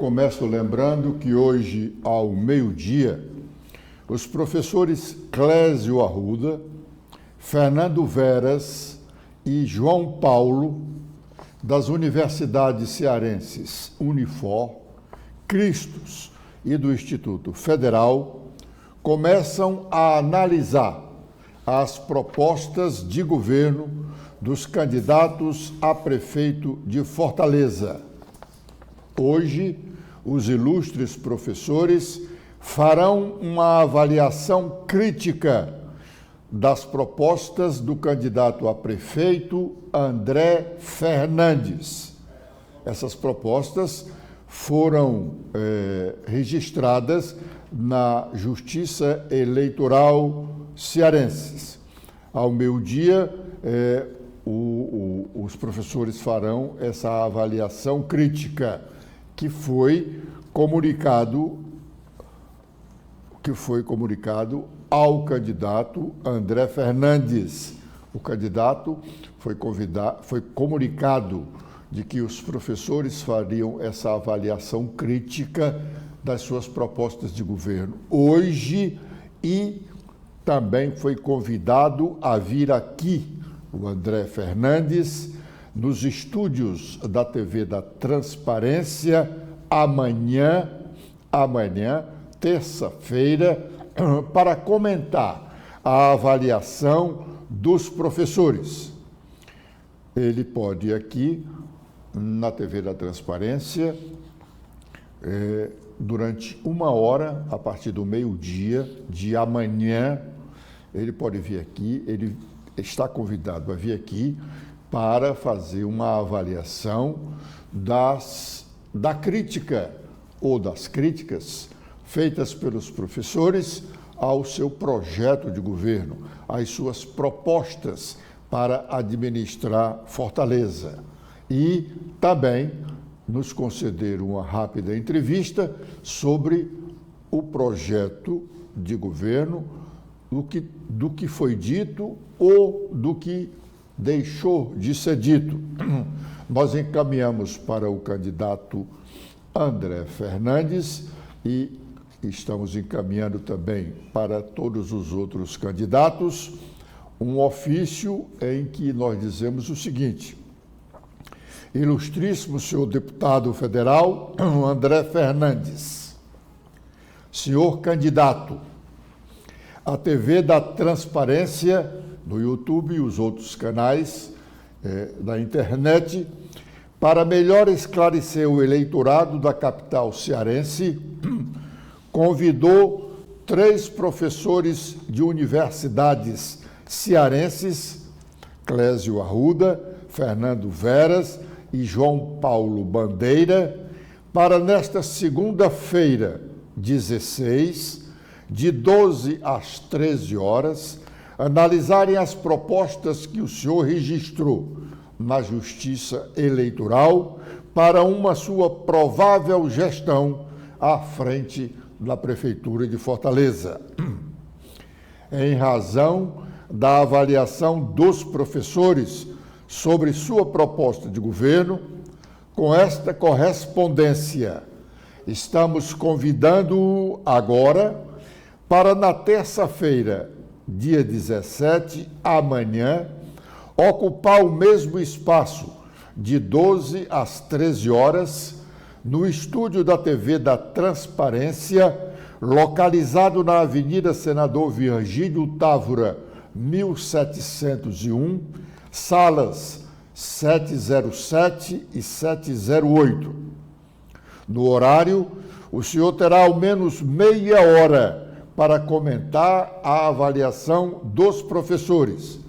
Começo lembrando que hoje, ao meio-dia, os professores Clésio Arruda, Fernando Veras e João Paulo, das universidades cearenses Unifor, Cristos e do Instituto Federal, começam a analisar as propostas de governo dos candidatos a prefeito de Fortaleza. Hoje, os ilustres professores farão uma avaliação crítica das propostas do candidato a prefeito André Fernandes. Essas propostas foram registradas na Justiça Eleitoral cearense. Ao meio-dia, os professores farão essa avaliação crítica que foi comunicado ao candidato André Fernandes. O candidato foi comunicado de que os professores fariam essa avaliação crítica das suas propostas de governo hoje, e também foi convidado a vir aqui, o André Fernandes, nos estúdios da TV da Transparência, amanhã, terça-feira, para comentar a avaliação dos professores. Ele pode ir aqui na TV da Transparência durante 1 hora, a partir do meio-dia de amanhã. Ele pode vir aqui, ele está convidado a vir aqui para fazer uma avaliação da crítica ou das críticas feitas pelos professores ao seu projeto de governo, às suas propostas para administrar Fortaleza. E também nos conceder uma rápida entrevista sobre o projeto de governo, do que foi dito ou do que deixou de ser dito. Nós encaminhamos para o candidato André Fernandes e estamos encaminhando também para todos os outros candidatos um ofício em que nós dizemos o seguinte: Ilustríssimo senhor deputado federal André Fernandes, senhor candidato, a TV da Transparência, no YouTube e os outros canais da internet, para melhor esclarecer o eleitorado da capital cearense, convidou 3 professores de universidades cearenses, Clésio Arruda, Fernando Veras e João Paulo Bandeira, para nesta segunda-feira, 16, de 12 às 13 horas, analisarem as propostas que o senhor registrou na Justiça Eleitoral para uma sua provável gestão à frente da Prefeitura de Fortaleza. Em razão da avaliação dos professores sobre sua proposta de governo, com esta correspondência, estamos convidando-o agora para, na terça-feira, dia 17, amanhã, ocupar o mesmo espaço de 12 às 13 horas no estúdio da TV da Transparência, localizado na Avenida Senador Virgílio Távora, 1701, salas 707 e 708. No horário, o senhor terá ao menos meia hora para comentar a avaliação dos professores,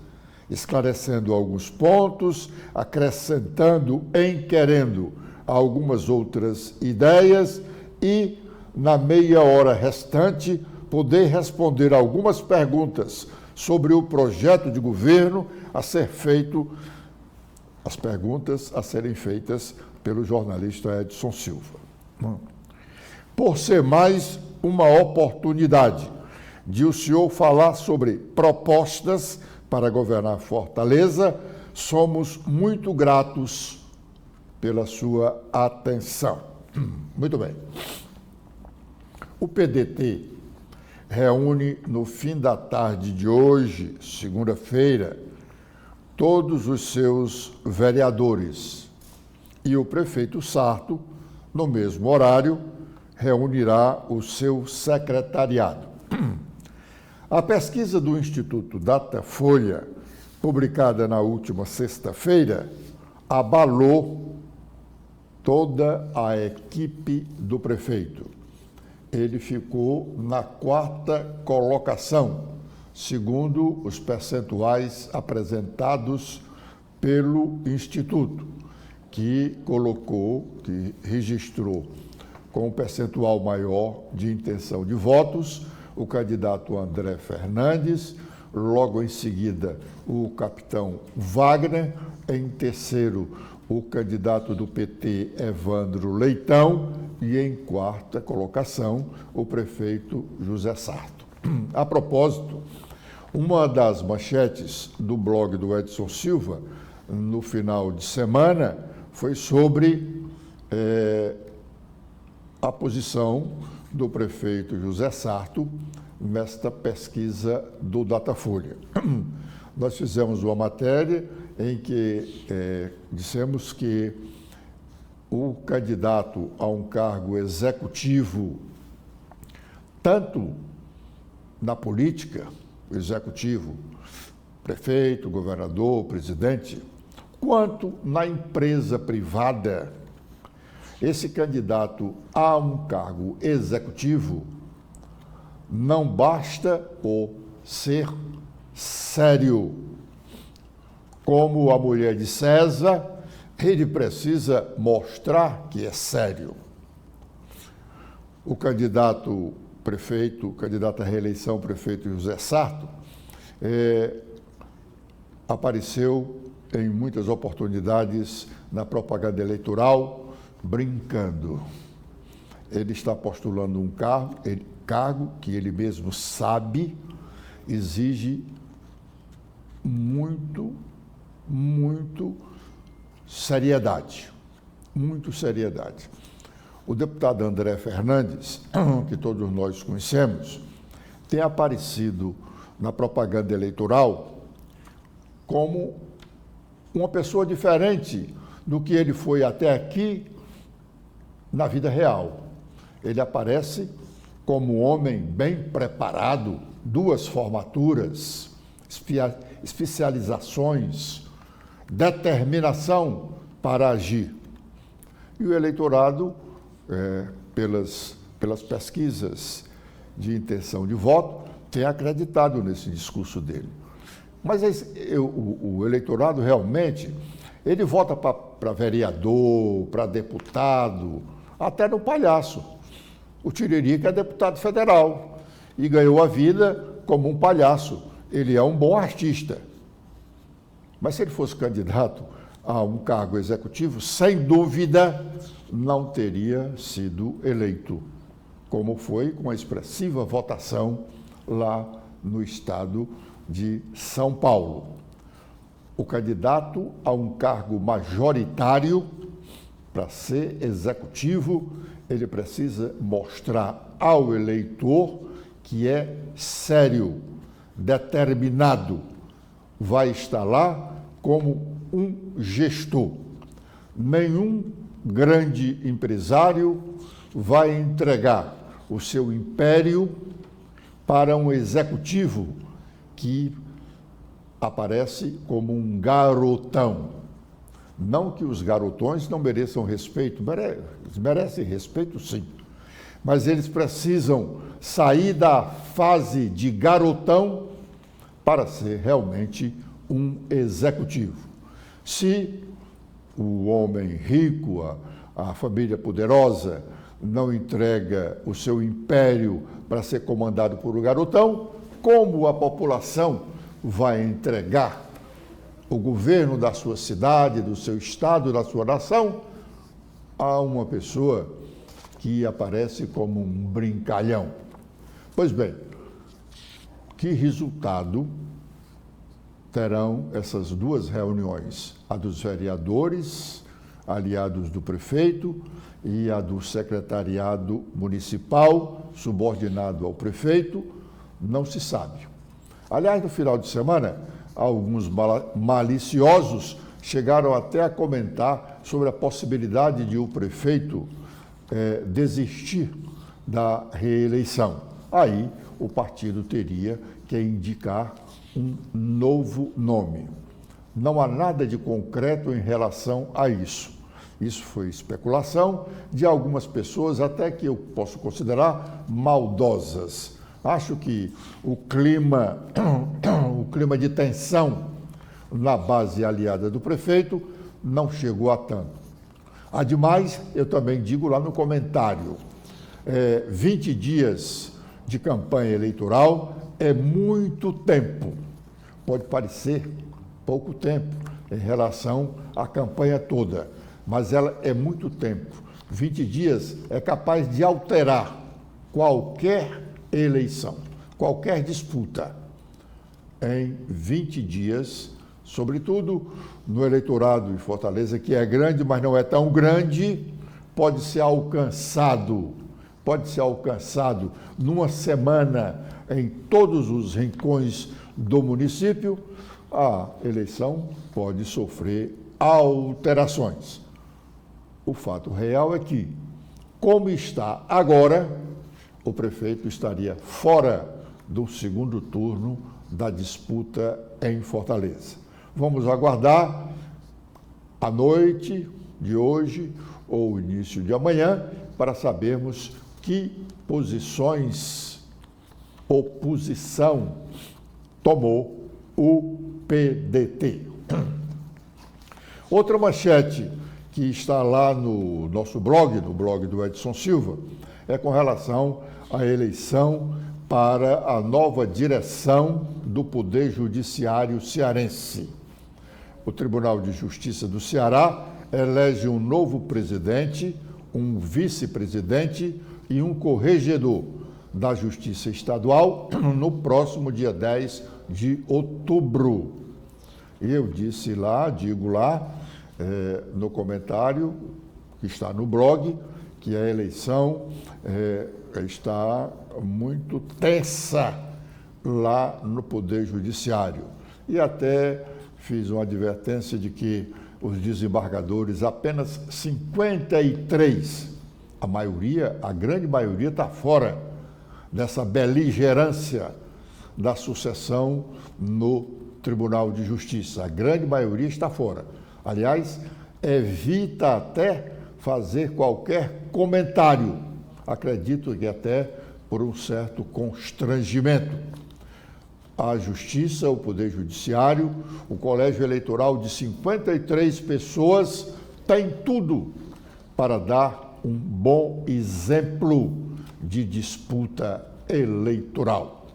esclarecendo alguns pontos, acrescentando, inquirindo algumas outras ideias e, na meia hora restante, poder responder algumas perguntas sobre o projeto de governo a ser feito, as perguntas a serem feitas pelo jornalista Edson Silva. Por ser mais uma oportunidade de o senhor falar sobre propostas para governar Fortaleza, somos muito gratos pela sua atenção. Muito bem. O PDT reúne no fim da tarde de hoje, segunda-feira, todos os seus vereadores. E o prefeito Sarto, no mesmo horário, reunirá o seu secretariado. A pesquisa do Instituto Datafolha, publicada na última sexta-feira, abalou toda a equipe do prefeito. Ele ficou na 4ª colocação, segundo os percentuais apresentados pelo Instituto, que registrou com um percentual maior de intenção de votos o candidato André Fernandes, logo em seguida o capitão Wagner, em terceiro o candidato do PT Evandro Leitão e em 4ª colocação o prefeito José Sarto. A propósito, uma das manchetes do blog do Edson Silva no final de semana foi sobre a posição do prefeito José Sarto nesta pesquisa do Datafolha. Nós fizemos uma matéria em que dissemos que o candidato a um cargo executivo, tanto na política, executivo, prefeito, governador, presidente, quanto na empresa privada, esse candidato a um cargo executivo não basta o ser sério. Como a mulher de César, ele precisa mostrar que é sério. O candidato prefeito, o candidato à reeleição, prefeito José Sarto, apareceu em muitas oportunidades na propaganda eleitoral, brincando. Ele está postulando um cargo que ele mesmo sabe exige muito seriedade, muito seriedade. O deputado André Fernandes, que todos nós conhecemos, tem aparecido na propaganda eleitoral como uma pessoa diferente do que ele foi até aqui na vida real. Ele aparece como um homem bem preparado, 2 formaturas, especializações, determinação para agir. E o eleitorado, pelas pesquisas de intenção de voto, tem acreditado nesse discurso dele. Mas o eleitorado realmente, ele vota para vereador, para deputado, até no palhaço. O Tiririca é deputado federal e ganhou a vida como um palhaço. Ele é um bom artista. Mas se ele fosse candidato a um cargo executivo, sem dúvida, não teria sido eleito, como foi com a expressiva votação lá no estado de São Paulo. O candidato a um cargo majoritário, para ser executivo, ele precisa mostrar ao eleitor que é sério, determinado, vai estar lá como um gestor. Nenhum grande empresário vai entregar o seu império para um executivo que aparece como um garotão. Não que os garotões não mereçam respeito, merecem respeito sim, mas eles precisam sair da fase de garotão para ser realmente um executivo. Se o homem rico, a família poderosa, não entrega o seu império para ser comandado por um garotão, como a população vai entregar o governo da sua cidade, do seu estado, da sua nação, a uma pessoa que aparece como um brincalhão? Pois bem, que resultado terão essas 2 reuniões, a dos vereadores, aliados do prefeito, e a do secretariado municipal, subordinado ao prefeito, não se sabe. Aliás, no final de semana, alguns maliciosos chegaram até a comentar sobre a possibilidade de o prefeito desistir da reeleição. Aí o partido teria que indicar um novo nome. Não há nada de concreto em relação a isso. Isso foi especulação de algumas pessoas, até que eu posso considerar maldosas. Acho que o clima de tensão na base aliada do prefeito não chegou a tanto. Ademais, eu também digo lá no comentário, 20 dias de campanha eleitoral é muito tempo. Pode parecer pouco tempo em relação à campanha toda, mas ela é muito tempo. 20 dias é capaz de alterar qualquer eleição, qualquer disputa. Em 20 dias, sobretudo no eleitorado de Fortaleza, que é grande, mas não é tão grande, pode ser alcançado numa semana em todos os rincões do município. A eleição pode sofrer alterações. O fato real é que, como está agora, o prefeito estaria fora do segundo turno da disputa em Fortaleza. Vamos aguardar a noite de hoje ou o início de amanhã para sabermos que posições ou posição tomou o PDT. Outra manchete que está lá no nosso blog, no blog do Edson Silva, é com relação à eleição para a nova direção do Poder Judiciário cearense. O Tribunal de Justiça do Ceará elege um novo presidente, um vice-presidente e um corregedor da Justiça Estadual no próximo dia 10 de outubro. E eu disse lá, digo lá, no comentário que está no blog, que a eleição está muito tensa lá no Poder Judiciário. E até fiz uma advertência de que os desembargadores, apenas 53, a grande maioria está fora dessa beligerância da sucessão no Tribunal de Justiça. A grande maioria está fora. Aliás, evita até fazer qualquer comentário. Acredito que até por um certo constrangimento. A Justiça, o Poder Judiciário, o Colégio Eleitoral de 53 pessoas tem tudo para dar um bom exemplo de disputa eleitoral.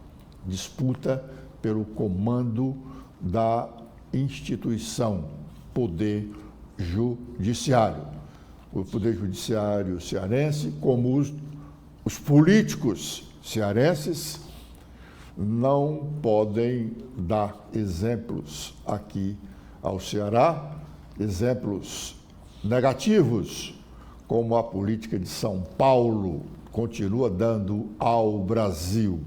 Disputa pelo comando da instituição Poder Judiciário. O Poder Judiciário cearense, como os políticos cearenses, não podem dar exemplos aqui ao Ceará, exemplos negativos, como a política de São Paulo continua dando ao Brasil.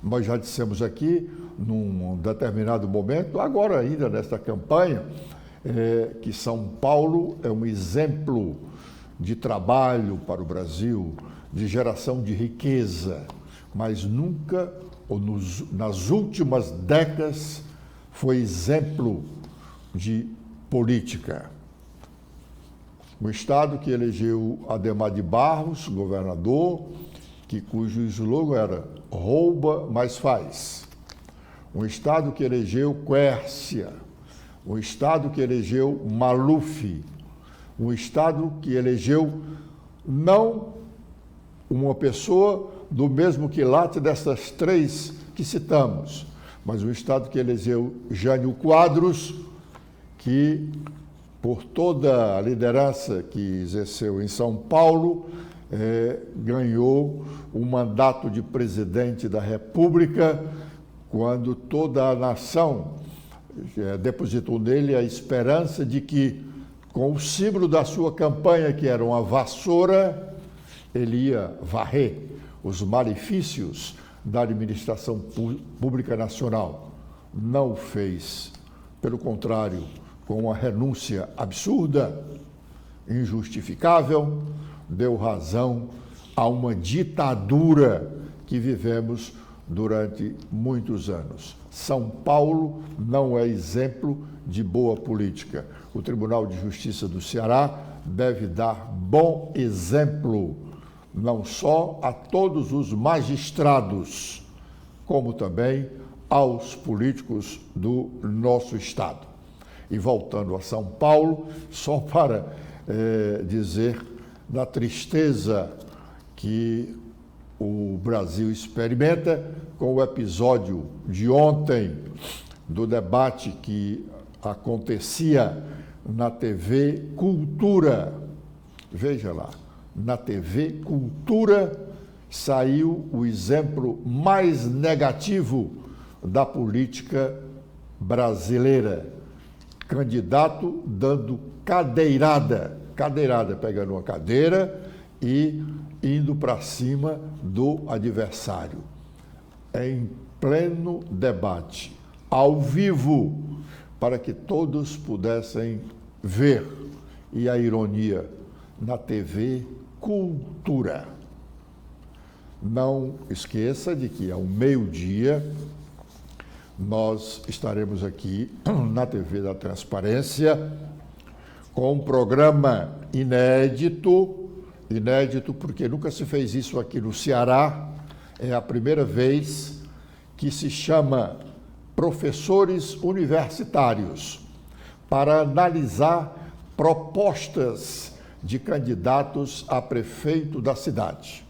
Nós já dissemos aqui, num determinado momento, agora ainda nesta campanha, que São Paulo é um exemplo de trabalho para o Brasil, de geração de riqueza, mas nunca, ou nas últimas décadas, foi exemplo de política. O estado que elegeu Adhemar de Barros, governador, cujo slogan era rouba, mas faz. Um estado que elegeu Quércia, um estado que elegeu Maluf, um estado que elegeu não uma pessoa do mesmo quilate dessas três que citamos, mas um estado que elegeu Jânio Quadros, que, por toda a liderança que exerceu em São Paulo, ganhou o mandato de presidente da República, quando toda a nação depositou nele a esperança de que, com o símbolo da sua campanha, que era uma vassoura, ele ia varrer os malefícios da administração pública nacional. Não o fez, pelo contrário, com uma renúncia absurda, injustificável, deu razão a uma ditadura que vivemos durante muitos anos. São Paulo não é exemplo de boa política. O Tribunal de Justiça do Ceará deve dar bom exemplo, não só a todos os magistrados, como também aos políticos do nosso Estado. E voltando a São Paulo, só para dizer da tristeza que o Brasil experimenta com o episódio de ontem do debate que acontecia na TV Cultura. Veja lá, na TV Cultura saiu o exemplo mais negativo da política brasileira. Candidato dando cadeirada, pegando uma cadeira e indo para cima do adversário. Em pleno debate, ao vivo, para que todos pudessem ver. E a ironia, na TV Cultura. Não esqueça de que ao meio-dia nós estaremos aqui na TV da Transparência com um programa inédito porque nunca se fez isso aqui no Ceará, é a primeira vez que se chama professores universitários para analisar propostas de candidatos a prefeito da cidade.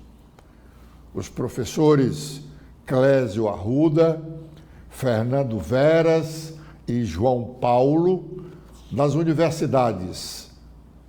Os professores Clésio Arruda, Fernando Veras e João Paulo, das universidades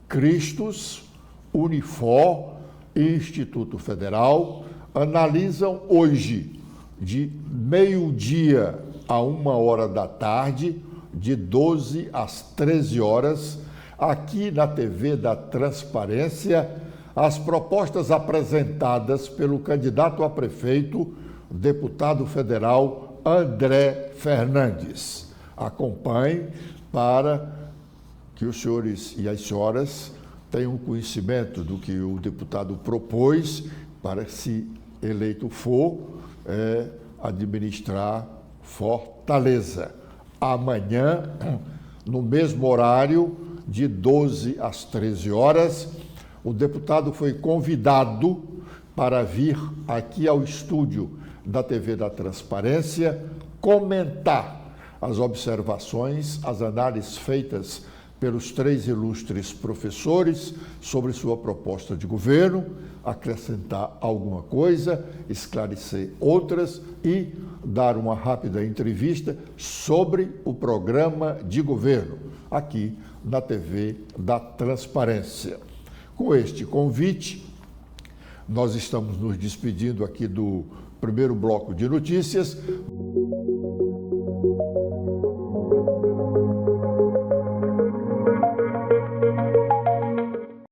Cristos, Unifor e Instituto Federal, analisam hoje, de meio-dia a 1h da tarde, de 12 às 13 horas, aqui na TV da Transparência, as propostas apresentadas pelo candidato a prefeito, deputado federal André Fernandes. Acompanhe para que os senhores e as senhoras tenham conhecimento do que o deputado propôs para, se eleito for, administrar Fortaleza. Amanhã, no mesmo horário, de 12 às 13 horas, o deputado foi convidado para vir aqui ao estúdio da TV da Transparência comentar as observações, as análises feitas pelos 3 ilustres professores sobre sua proposta de governo, acrescentar alguma coisa, esclarecer outras e dar uma rápida entrevista sobre o programa de governo, aqui na TV da Transparência. Com este convite, nós estamos nos despedindo aqui do primeiro bloco de notícias.